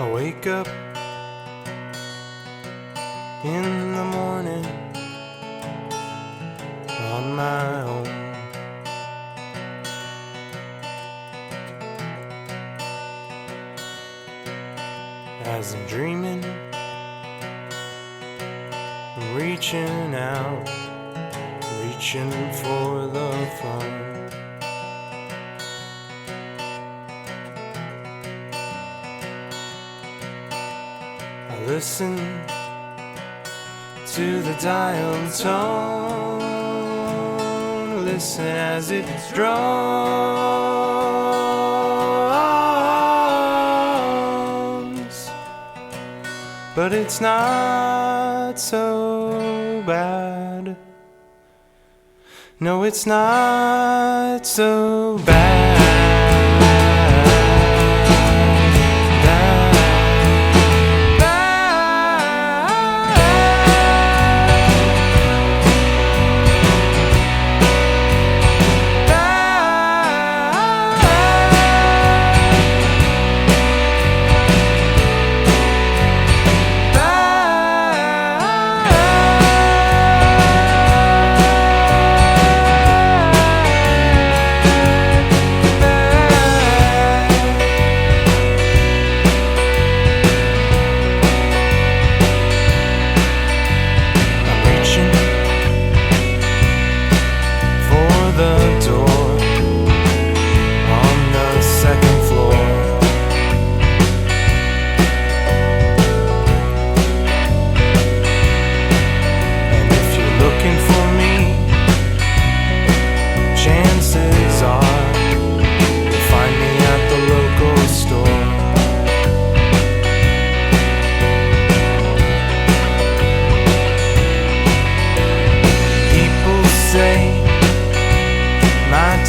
I wake up in the morning on my own. As I'm dreaming, I'm reaching out, reaching for the phone. I listen to the dial tone, listen as it drones, but it's not so bad. No, it's not so bad.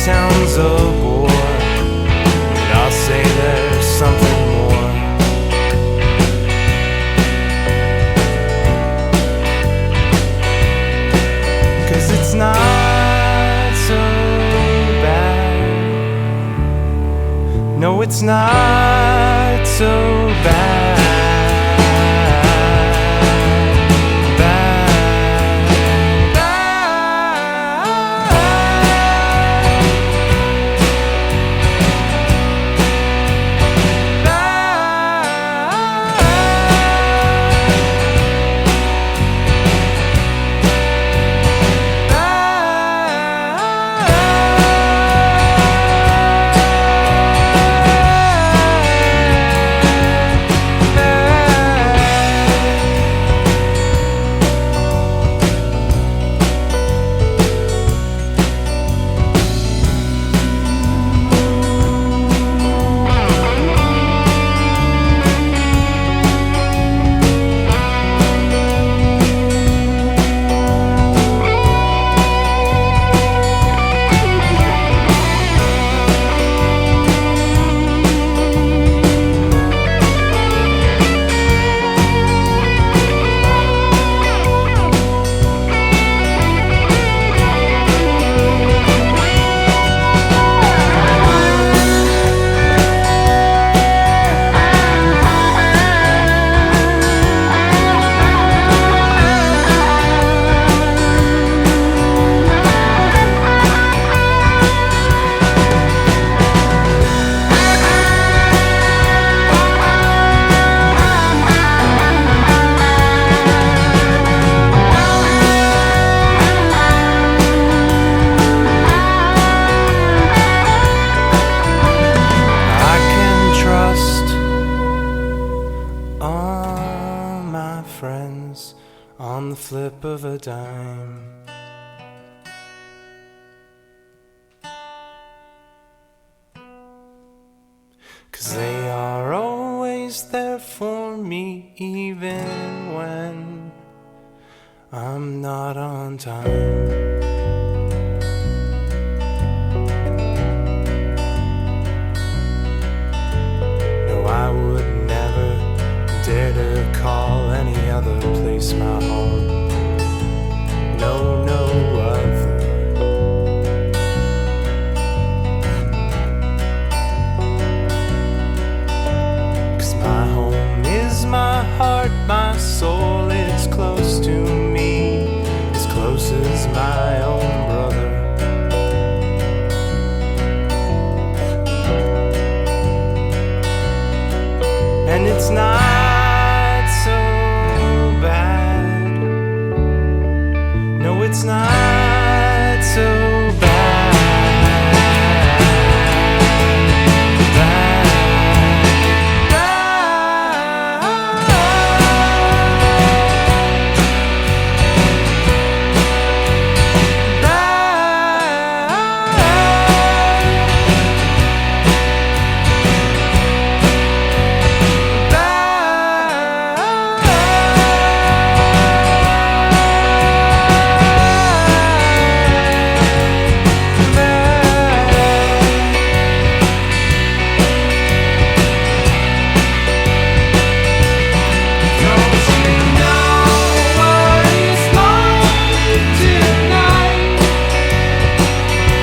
Sounds a bore, but I'll say there's something more. 'Cause it's not so bad. No, it's not so bad. On the flip of a dime, "'Cause they are always there for me, even when I'm not on time. No, I would never dare to call any other place my home. No, no other. 'Cause my home heart, my soul, it's close to me, as close as my own brother. And it's not